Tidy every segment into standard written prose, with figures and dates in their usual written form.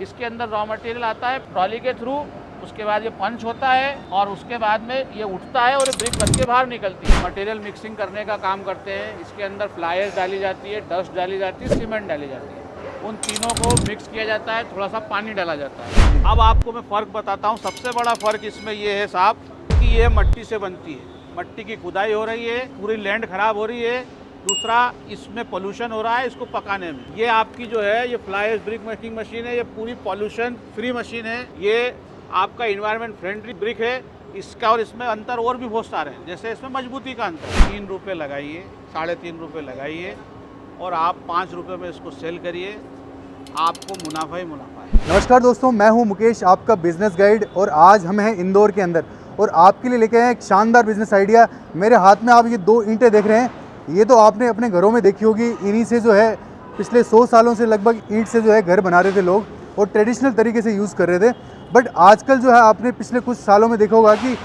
इसके अंदर raw material आता है ट्रॉली के थ्रू, उसके बाद ये पंच होता है और उसके बाद में ये उठता है और ये ब्रिक बन के बाहर निकलती है। मटेरियल मिक्सिंग करने का काम करते हैं। इसके अंदर फ्लायर्स डाली जाती है, डस्ट डाली जाती है, सीमेंट डाली जाती है। उन तीनों को मिक्स किया जाता है, थोड़ा सा पानी डाला जाता है। अब आपको मैं फ़र्क बताता हूँ। सबसे बड़ा फ़र्क इसमें ये है साहब कि ये मट्टी से बनती है। मट्टी की खुदाई हो रही है, पूरी लैंड ख़राब हो रही है। दूसरा, इसमें पोल्यूशन हो रहा है इसको पकाने में। ये आपकी जो है ये फ्लायर्स ब्रिक मेकिंग मशीन है, ये पूरी पोल्यूशन फ्री मशीन है। ये आपका इन्वायरमेंट फ्रेंडली ब्रिक है। इसका और इसमें अंतर और भी बहुत सारे हैं। जैसे इसमें मजबूती का अंतर, 3 रुपये लगाइए, 3.5 रुपये लगाइए और आप 5 रुपये में इसको सेल करिए, आपको मुनाफा ही मुनाफा है। नमस्कार दोस्तों, मैं हूं मुकेश, आपका बिजनेस गाइड, और आज हम हैं इंदौर के अंदर और आपके लिए लेके आए एक शानदार बिजनेस आइडिया। मेरे हाथ में आप ये 2 ईंटें देख रहे हैं, ये तो आपने अपने घरों में देखी होगी। इन्हीं से जो है पिछले 100 सालों से लगभग ईंट से जो है घर बना रहे थे लोग और ट्रेडिशनल तरीके से यूज़ कर रहे थे। बट आजकल जो है आपने पिछले कुछ सालों में देखा होगा कि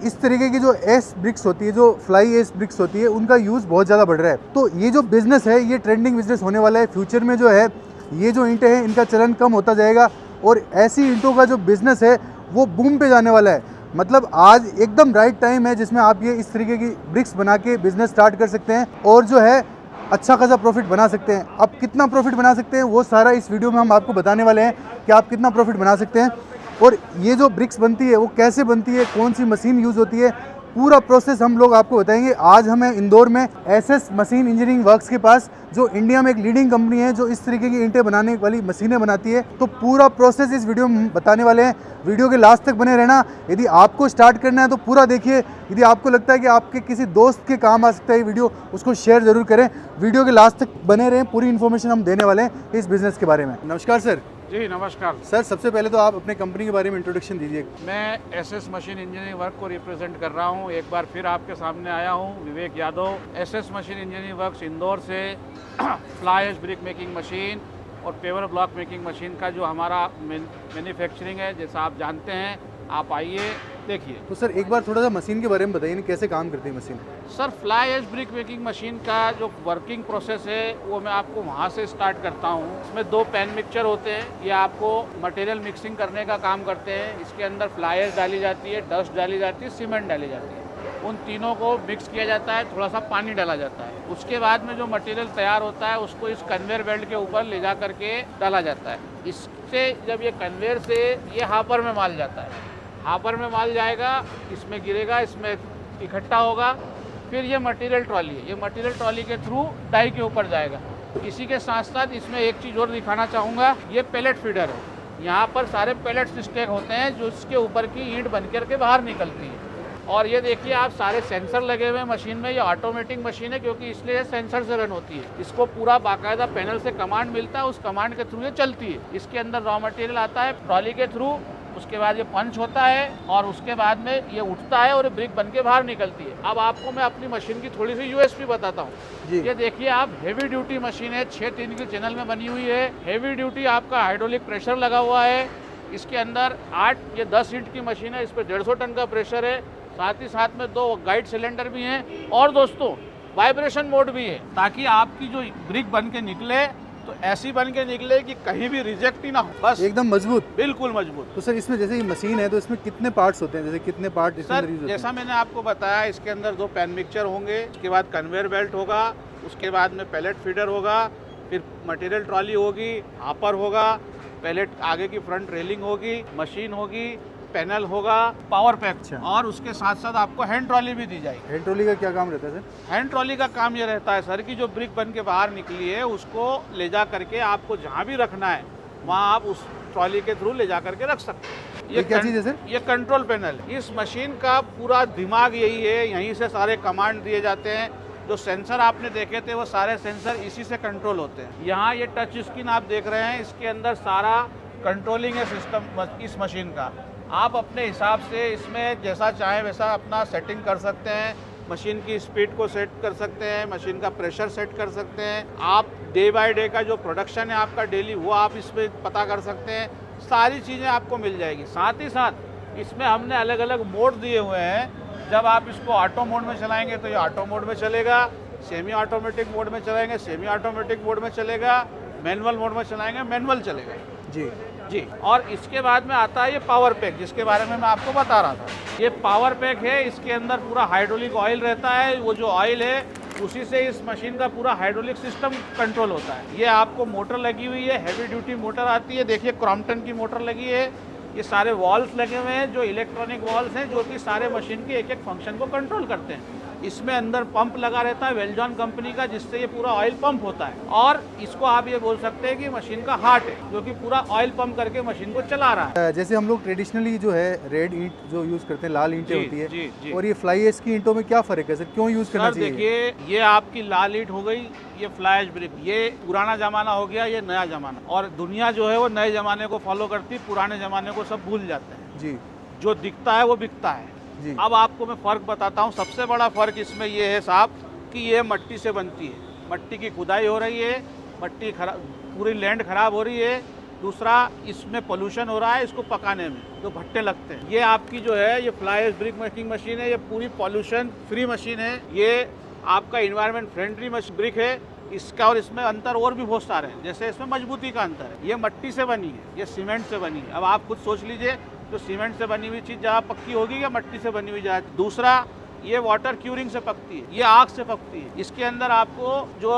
इस तरीके की जो एस ब्रिक्स होती है, जो फ्लाई एस ब्रिक्स होती है, उनका यूज़ बहुत ज़्यादा बढ़ रहा है। तो ये जो बिज़नेस है ये ट्रेंडिंग बिजनेस होने वाला है। फ्यूचर में जो है ये जो ईंटें हैं इनका चलन कम होता जाएगा और ऐसी ईंटों का जो बिज़नेस है वो बूम पे जाने वाला है। मतलब आज एकदम राइट टाइम है जिसमें आप ये इस तरीके की ब्रिक्स बना के बिज़नेस स्टार्ट कर सकते हैं और जो है अच्छा खासा प्रॉफिट बना सकते हैं। अब कितना प्रॉफिट बना सकते हैं वो सारा इस वीडियो में हम आपको बताने वाले हैं कि आप कितना प्रॉफिट बना सकते हैं और ये जो ब्रिक्स बनती है वो कैसे बनती है, कौन सी मशीन यूज़ होती है, पूरा प्रोसेस हम लोग आपको बताएंगे। आज हमें इंदौर में एसएस मशीन इंजीनियरिंग वर्क्स के पास, जो इंडिया में एक लीडिंग कंपनी है जो इस तरीके की ईंटें बनाने वाली मशीनें बनाती है। तो पूरा प्रोसेस इस वीडियो में बताने वाले हैं। वीडियो के लास्ट तक बने रहना। यदि आपको स्टार्ट करना है तो पूरा देखिए। यदि आपको लगता है कि आपके किसी दोस्त के काम आ सकता है ये वीडियो, उसको शेयर जरूर करें। वीडियो के लास्ट तक बने रहें, पूरी इन्फॉर्मेशन हम देने वाले हैं इस बिज़नेस के बारे में। नमस्कार सर। जी नमस्कार सर, सबसे पहले तो आप अपने कंपनी के बारे में इंट्रोडक्शन दीजिए। मैं एसएस मशीन इंजीनियरिंग वर्क को रिप्रेजेंट कर रहा हूं। एक बार फिर आपके सामने आया हूं, Vivek Yadav. SS machine engineering works Indore से fly ash brick making machine और पेवर ब्लॉक मेकिंग मशीन का जो हमारा मैन्युफैक्चरिंग है, जैसा आप जानते हैं, आप आइए देखिए। तो सर एक बार थोड़ा सा मशीन के बारे में बताइए, कैसे काम करती है machine? Sir, fly ash brick making machine का जो वर्किंग प्रोसेस है वो मैं आपको वहाँ से स्टार्ट करता हूँ। इसमें 2 पैन मिक्सचर होते हैं। ये आपको मटेरियल मिक्सिंग करने का काम करते हैं। इसके अंदर फ्लायर्स डाली जाती है, डस्ट डाली जाती है, सीमेंट डाली जाती है। उन तीनों को मिक्स किया जाता है, थोड़ा सा पानी डाला जाता है। उसके बाद में जो मटेरियल तैयार होता है उसको इस कन्वेयर बेल्ट के ऊपर ले जा करके डाला जाता है। इससे जब ये कन्वेयर से ये हापर में माल जाता है, हापर में माल जाएगा, इसमें गिरेगा, इसमें इकट्ठा होगा। फिर ये मटेरियल ट्रॉली है, ये मटेरियल ट्रॉली के थ्रू डाई के ऊपर जाएगा। इसी के साथ साथ इसमें एक चीज़ और दिखाना चाहूँगा, ये पैलेट फीडर है। यहाँ पर सारे पैलेट्स स्टैक होते हैं जो इसके ऊपर की ईंट बन करके बाहर निकलती है। और ये देखिए आप, सारे सेंसर लगे हुए हैं मशीन में। ये ऑटोमेटिक मशीन है क्योंकि इसलिए ये सेंसर से रन होती है। इसको पूरा बाकायदा पैनल से कमांड मिलता है, उस कमांड के थ्रू ये चलती है। इसके अंदर रॉ मटेरियल आता है ट्रॉली के थ्रू, उसके बाद ये पंच होता है और उसके बाद में ये उठता है और ब्रिक बन के बाहर निकलती है। अब आपको मैं अपनी मशीन की थोड़ी सी यूएसपी बताता हूँ। ये देखिए आप, हेवी ड्यूटी मशीन है, 6-3 की चैनल में बनी हुई है। हेवी ड्यूटी आपका हाइड्रोलिक प्रेशर लगा हुआ है। इसके अंदर 8 या 10 इंच की मशीन है, इस पर 150 टन का प्रेशर है। साथ ही साथ में 2 गाइड सिलेंडर भी हैं और दोस्तों वाइब्रेशन मोड भी है, ताकि आपकी जो ब्रिक बन के निकले तो ऐसी बन के निकले कि कहीं भी रिजेक्ट ही ना हो, बस एकदम मजबूत, बिल्कुल मजबूत। तो सर इसमें जैसे ये मशीन है तो इसमें कितने पार्ट्स होते हैं, जैसे कितने पार्ट इसके अंदर यूज होते हैं? जैसा मैंने आपको बताया, इसके अंदर 2 पैन मिक्सचर होंगे, उसके बाद कन्वेयर बेल्ट होगा, उसके बाद में पैलेट फीडर होगा, फिर मटेरियल ट्रॉली होगी, हापर होगा, पैलेट आगे की फ्रंट रेलिंग होगी, मशीन होगी, पैनल होगा, पावर पैक, और उसके साथ साथ आपको हैंड ट्रॉली भी दी जाएगी। हैंड ट्रॉली का क्या काम रहता है सर? हैंड ट्रॉली का काम ये रहता है सर कि जो ब्रिक बन के बाहर निकली है उसको ले जा करके आपको जहाँ भी रखना है वहाँ आप उस ट्रॉली के थ्रू ले जा करके रख सकते हैं। ये क्या चीज़ है सर? ये कंट्रोल पैनल। इस मशीन का पूरा दिमाग यही है, यहीं से सारे कमांड दिए जाते हैं। जो सेंसर आपने देखे थे वो सारे सेंसर इसी से कंट्रोल होते हैं। यहाँ ये टच स्क्रीन आप देख रहे हैं, इसके अंदर सारा कंट्रोलिंग है सिस्टम इस मशीन का। आप अपने हिसाब से इसमें जैसा चाहें वैसा अपना सेटिंग कर सकते हैं। मशीन की स्पीड को सेट कर सकते हैं, मशीन का प्रेशर सेट कर सकते हैं। आप डे बाय डे का जो प्रोडक्शन है आपका डेली, वो आप इसमें पता कर सकते हैं। सारी चीज़ें आपको मिल जाएगी। साथ ही साथ इसमें हमने अलग अलग मोड दिए हुए हैं। जब आप इसको ऑटो मोड में चलाएंगे तो ये ऑटो मोड में चलेगा, सेमी ऑटोमेटिक मोड में चलाएंगे सेमी ऑटोमेटिक मोड में चलेगा, मैनुअल मोड में चलाएंगे मैनुअल चलेगा। जी, जी। और इसके बाद में आता है ये पावर पैक, जिसके बारे में मैं आपको बता रहा था। ये पावर पैक है, इसके अंदर पूरा हाइड्रोलिक ऑयल रहता है। वो जो ऑयल है उसी से इस मशीन का पूरा हाइड्रोलिक सिस्टम कंट्रोल होता है। ये आपको मोटर लगी हुई है, हैवी ड्यूटी मोटर आती है। देखिए क्रॉम्पटन की मोटर लगी है। ये सारे वॉल्स लगे हुए हैं जो इलेक्ट्रॉनिक वॉल्स हैं, जो कि सारे मशीन के एक एक फंक्शन को कंट्रोल करते हैं। इसमें अंदर पंप लगा रहता है वेलजॉन कंपनी का, जिससे ये पूरा ऑयल पंप होता है। और इसको आप ये बोल सकते हैं कि मशीन का हार्ट है, जो कि पूरा ऑयल पंप करके मशीन को चला रहा है। जैसे हम लोग ट्रेडिशनली जो है रेड ईंट जो यूज़ करते हैं, लाल ईंटें जी, होती है, जी, जी। और ये फ्लाई ऐश की ईंटों में क्या फ़र्क है सर, क्यों यूज़ करना सर चाहिए? देखिए, ये आपकी लाल ईंट हो गई, ये फ्लाई ऐश ब्रिक, ये पुराना जमाना हो गया, ये नया जमाना। और दुनिया जो है वो नए जमाने को फॉलो करती, पुराने जमाने को सब भूल जाते हैं। जी जो दिखता है वो बिकता है। जी। अब आपको मैं फ़र्क बताता हूँ। सबसे बड़ा फ़र्क इसमें ये है साहब कि ये मट्टी से बनती है, मट्टी की खुदाई हो रही है, मट्टी खराब, पूरी लैंड ख़राब हो रही है। दूसरा, इसमें पोल्यूशन हो रहा है इसको पकाने में, जो भट्टे लगते हैं। ये आपकी जो है ये fly ash brick making machine है, ये पूरी पोल्यूशन फ्री मशीन है। ये आपका इन्वायरमेंट फ्रेंडली ब्रिक है। इसका और इसमें अंतर और भी बहुत सारे हैं। जैसे इसमें मजबूती का अंतर है, ये मट्टी से बनी है, ये सीमेंट से बनी है। अब आप खुद सोच लीजिए, तो सीमेंट से बनी हुई चीज़ ज़्यादा पक्की होगी या मट्टी से बनी हुई ज़्यादा। दूसरा, ये वाटर क्यूरिंग से पकती है, ये आग से पकती है। इसके अंदर आपको जो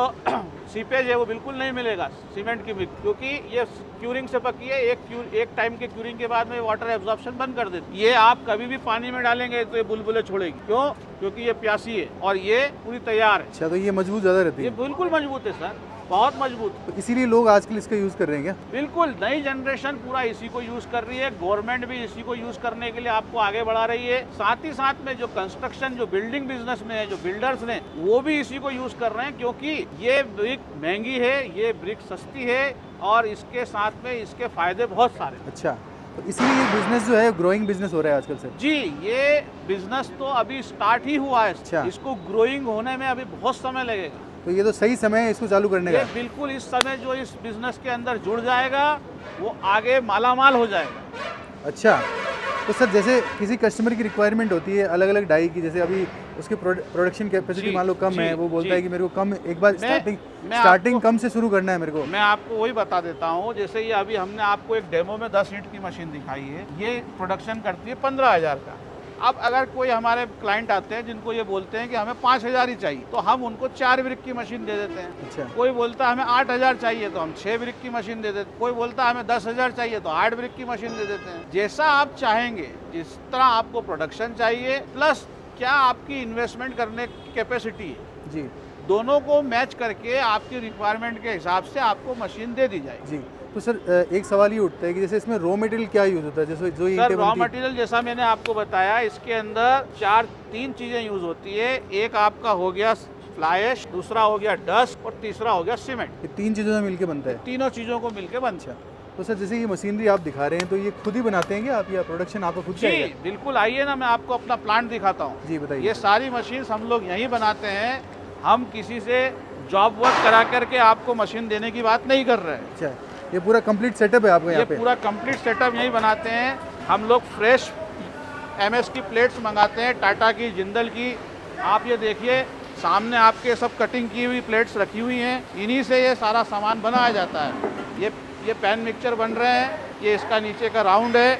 सीपेज है वो बिल्कुल नहीं मिलेगा सीमेंट की मिक्स, क्योंकि ये क्यूरिंग से पकी है। एक टाइम के क्यूरिंग के बाद में वाटर एब्जॉर्प्शन बंद कर देती है। ये आप कभी भी पानी में डालेंगे तो ये बुलबुले छोड़ेगी। क्यों? क्योंकि ये प्यासी है और ये पूरी तैयार है। अच्छा, तो ये मजबूत ज़्यादा रहती ये है? बिल्कुल मजबूत है सर, बहुत मजबूत। तो इसीलिए लोग आजकल इसका यूज़ कर रहे हैं क्या? बिल्कुल, नई जनरेशन पूरा इसी को यूज़ कर रही है। गवर्नमेंट भी इसी को यूज़ करने के लिए आपको आगे बढ़ा रही है। साथ ही साथ में जो कंस्ट्रक्शन, जो बिल्डिंग बिजनेस में है, जो बिल्डर्स ने, वो भी इसी को यूज़ कर रहे हैं, क्योंकि ये ब्रिक महंगी है, ये ब्रिक सस्ती है और इसके साथ में इसके फ़ायदे बहुत सारे। अच्छा, तो इसीलिए ये बिज़नेस जो है ग्रोइंग बिज़नेस हो रहा है आजकल सर? जी, ये बिजनेस तो अभी स्टार्ट ही हुआ है। अच्छा। इसको ग्रोइंग होने में अभी बहुत समय लगेगा। तो ये तो सही समय है इसको चालू करने ये का। बिल्कुल इस समय जो इस बिजनेस के अंदर जुड़ जाएगा, वो आगे मालामाल हो जाएगा। अच्छा, तो सर जैसे किसी कस्टमर की रिक्वायरमेंट होती है अलग अलग डाई की, जैसे अभी उसकी प्रोडक्शन कैपेसिटी जी, मान लो कम जी, है, वो बोलता जी। है कि मेरे को कम, एक बार मैं स्टार्टिंग आपको- कम से शुरू करना है मेरे को। मैं आपको वही बता देता हूँ। जैसे ये अभी हमने आपको एक डेमो में 10 ईंट की मशीन दिखाई है, ये प्रोडक्शन करती है 15,000 का। अब अगर कोई हमारे क्लाइंट आते हैं जिनको ये बोलते हैं कि हमें 5,000 ही चाहिए, तो हम उनको 4 ब्रिक की मशीन दे देते हैं। अच्छा, कोई बोलता है हमें 8,000 चाहिए, तो हम 6 ब्रिक की मशीन दे देते हैं। कोई बोलता है हमें 10,000 चाहिए, तो 8 ब्रिक की मशीन दे देते हैं। जैसा आप चाहेंगे, जिस तरह आपको प्रोडक्शन चाहिए, प्लस क्या आपकी इन्वेस्टमेंट करने की कैपेसिटी है, जी दोनों को मैच करके आपकी रिक्वायरमेंट के हिसाब से आपको मशीन दे दी जाएगी। जी। तो सर एक सवाल ये उठता है कि जैसे इसमें रॉ मटेरियल क्या यूज़ होता है, जैसे जो सर, ईंटें रॉ बनती हैं? मटेरियल जैसा मैंने आपको बताया, इसके अंदर 3 चीज़ें यूज़ होती है। एक आपका हो गया फ्लाई ऐश, दूसरा हो गया डस्ट और तीसरा हो गया सीमेंट। ये 3 चीज़ों से मिलके बनता है? तीनों चीज़ों को मिलकर बनता है। तो सर जैसे ये मशीनरी आप दिखा रहे हैं, तो ये खुद ही बनाते हैं क्या आप, या प्रोडक्शन आपका खुद का जी है? बिल्कुल, आइए ना, मैं आपको अपना प्लांट दिखाता हूँ। जी बताइए। ये सारी मशीन हम लोग यहीं बनाते हैं। हम किसी से जॉब वर्क करा करके आपको मशीन देने की बात नहीं कर रहे हैं। अच्छा, ये पूरा कंप्लीट सेटअप है आपका ये यहाँ पे? पूरा कंप्लीट सेटअप यहीं बनाते हैं। हम लोग फ्रेश MS की प्लेट्स मंगाते हैं, टाटा की, जिंदल की। आप ये देखिए, सामने आपके सब कटिंग की हुई प्लेट्स रखी हुई हैं। इन्हीं से ये सारा सामान बनाया जाता है। ये पैन मिक्सचर बन रहे हैं। ये इसका नीचे का राउंड है।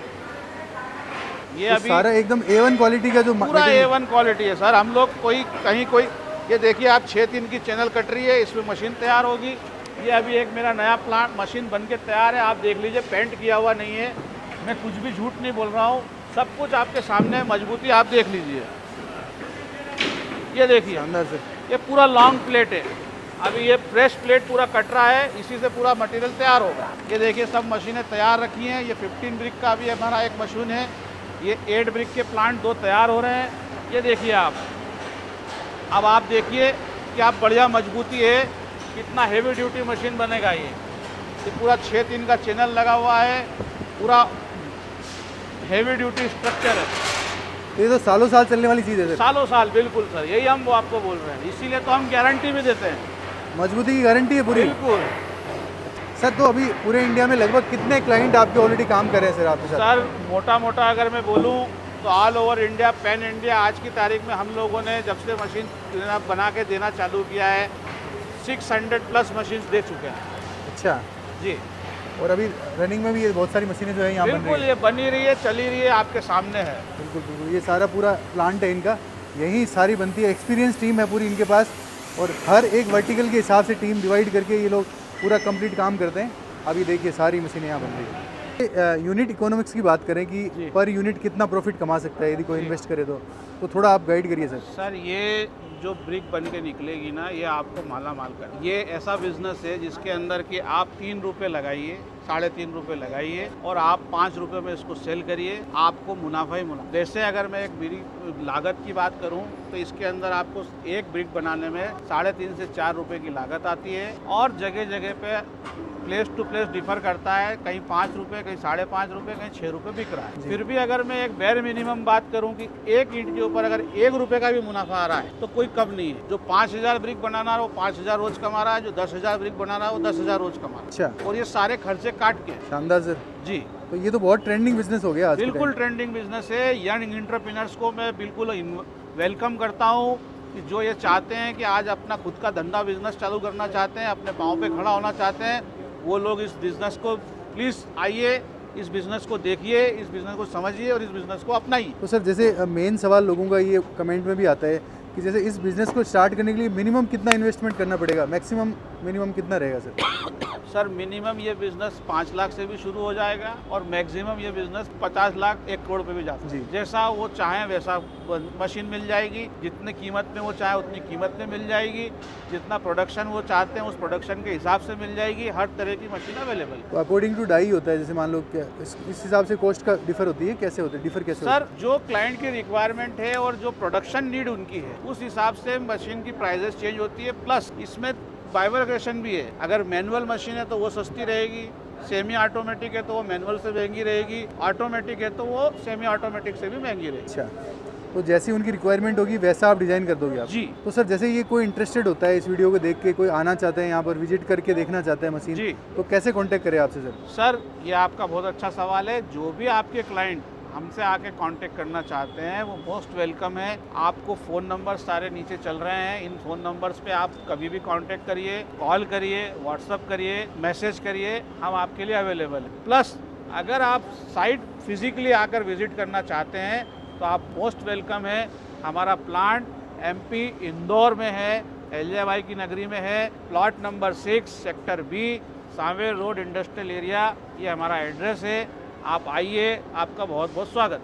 ये तो अभी सारा एकदम A1 क्वालिटी का जो पूरा material- A1 क्वालिटी है सर। हम लोग कोई ये देखिए, आप 6-3 की चैनल कटरी है, इसमें मशीन तैयार होगी। ये अभी एक मेरा नया प्लांट मशीन बन के तैयार है। आप देख लीजिए, पेंट किया हुआ नहीं है। मैं कुछ भी झूठ नहीं बोल रहा हूँ, सब कुछ आपके सामने है। मजबूती आप देख लीजिए, ये देखिए, अंदर से। ये पूरा लॉन्ग प्लेट है। अभी ये फ्रेश प्लेट पूरा कट रहा है, इसी से पूरा मटेरियल तैयार होगा। ये देखिए, सब मशीनें तैयार रखी हैं। ये 15 ब्रिक का भी हमारा एक मशीन है। ये 8 ब्रिक के प्लांट 2 तैयार हो रहे हैं। ये देखिए आप, अब आप देखिए क्या बढ़िया मजबूती है, कितना हेवी ड्यूटी मशीन बनेगा। ये पूरा 6-3 का चैनल लगा हुआ है, पूरा हेवी ड्यूटी स्ट्रक्चर है। तो ये तो सालों साल चलने वाली चीज़ है सर? सालों साल, बिल्कुल सर, यही हम वो आपको बोल रहे हैं। इसीलिए तो हम गारंटी भी देते हैं। मजबूती की गारंटी है पूरी? बिल्कुल सर। तो अभी पूरे इंडिया में लगभग कितने क्लाइंट आपके ऑलरेडी काम कर रहे हैं सर आपके साथ? सर, मोटा मोटा अगर मैं बोलूँ तो all over India, pan India, आज की तारीख में हम लोगों ने जब से मशीन बना के देना चालू किया है, 600+ मशीन दे चुके हैं। अच्छा, जी। और अभी रनिंग में भी ये बहुत सारी मशीनें जो है यहाँ बन रही बिल्कुल है। ये बनी रही है, चली रही है, आपके सामने है। बिल्कुल बिल्कुल, ये सारा पूरा प्लांट है इनका, यही सारी बनती है। एक्सपीरियंस टीम है पूरी इनके पास, और हर एक वर्टिकल के हिसाब से टीम डिवाइड करके ये लोग पूरा कंप्लीट काम करते हैं। अभी देखिए सारी मशीनें यहाँ बन रही है। यूनिट इकोनॉमिक्स की बात करें कि जी। पर यूनिट कितना प्रॉफिट कमा सकता है यदि कोई जी। इन्वेस्ट करे तो थोड़ा आप गाइड करिए सर। सर ये जो ब्रिक बन के निकलेगी ना, ये आपको माला माल कर, ये ऐसा बिजनेस है जिसके अंदर कि आप 3 रुपये लगाइए, 3.5 रुपये लगाइए और आप 5 रुपये में इसको सेल करिए, आपको मुनाफा ही मुनाफा। जैसे अगर मैं एक ब्रिक लागत की बात करूं तो इसके अंदर आपको एक ब्रिक बनाने में 3.5 से 4 रुपये की लागत आती है, और जगह जगह पे प्लेस टू प्लेस डिफर करता है, कहीं 5 रुपये, कहीं 5.5 रुपये, कहीं 6 रुपये बिक रहा है। फिर भी अगर मैं एक बेर मिनिमम बात करूं कि एक ईंट के ऊपर अगर 1 रुपये का भी मुनाफा आ रहा है तो कोई कम नहीं है। जो 5,000 ब्रिक बनाना है वो 5,000 रोज कमा रहा है, जो 10,000 ब्रिक बना रहा है वो 10,000 रोज कमा रहा है। अच्छा, और ये सारे खर्चे काट के। शानदार सर। जी तो ये तो बहुत ट्रेंडिंग बिजनेस हो गया आज के बिल्कुल टाइम। ट्रेंडिंग बिजनेस है। यंग एंटरप्रेन्योर्स को मैं बिल्कुल वेलकम करता हूँ कि जो ये चाहते हैं कि आज अपना खुद का धंधा बिजनेस चालू करना चाहते हैं, अपने पाँव पे खड़ा होना चाहते हैं, वो लोग इस बिज़नेस को प्लीज़ आइए, इस बिज़नेस को देखिए, इस बिज़नेस को समझिए और इस बिज़नेस को अपनाइए। तो सर जैसे मेन सवाल लोगों का ये कमेंट में भी आता है कि जैसे इस बिज़नेस को स्टार्ट करने के लिए मिनिमम कितना इन्वेस्टमेंट करना पड़ेगा, मैक्सिमम मिनिमम कितना रहेगा सर? सर मिनिमम ये बिज़नेस 5 लाख से भी शुरू हो जाएगा और मैक्सिमम ये बिज़नेस 50 लाख 1 करोड़ पे भी जा सकता है। जी। जैसा वो चाहें वैसा मशीन मिल जाएगी, जितने कीमत में वो चाहे उतनी कीमत में मिल जाएगी, जितना प्रोडक्शन वो चाहते हैं उस प्रोडक्शन के हिसाब से मिल जाएगी, हर तरह की मशीन अवेलेबल है। तो अकॉर्डिंग टू डाई होता है, जैसे मान लो क्या इस हिसाब से कॉस्ट का डिफर होती है, कैसे होता है डिफर कैसे होता सर जो क्लाइंट की रिक्वायरमेंट है और जो प्रोडक्शन नीड उनकी है उस हिसाब से मशीन की प्राइजेस चेंज होती है। प्लस इसमें बाइफरकेशन भी है, अगर मैनुअल मशीन है तो वो सस्ती रहेगी, सेमी ऑटोमेटिक है तो वो मैनुअल से महंगी रहेगी, ऑटोमेटिक है तो वो सेमी ऑटोमेटिक से भी महंगी रहेगी। अच्छा, तो जैसी उनकी रिक्वायरमेंट होगी वैसा आप डिज़ाइन कर दोगे आप? जी। तो सर जैसे ये कोई इंटरेस्टेड होता है इस वीडियो को देख के, कोई आना चाहते हैं यहाँ पर विजिट करके देखना चाहते हैं मशीन, जी। तो कैसे कांटेक्ट करें आपसे सर? सर ये आपका बहुत अच्छा सवाल है। जो भी आपके क्लाइंट हमसे आके कांटेक्ट करना चाहते हैं वो मोस्ट वेलकम है। आपको फ़ोन नंबर सारे नीचे चल रहे हैं, इन फ़ोन नंबर्स पे आप कभी भी कांटेक्ट करिए, कॉल करिए, व्हाट्सअप करिए, मैसेज करिए, हम आपके लिए अवेलेबल हैं। प्लस अगर आप साइट फिजिकली आकर विजिट करना चाहते हैं तो आप मोस्ट वेलकम है। हमारा प्लांट MP इंदौर में है, LJY की नगरी में है, plot number 6 sector B, Sanwer road industrial area, ये हमारा एड्रेस है। आप आइए, आपका बहुत बहुत स्वागत।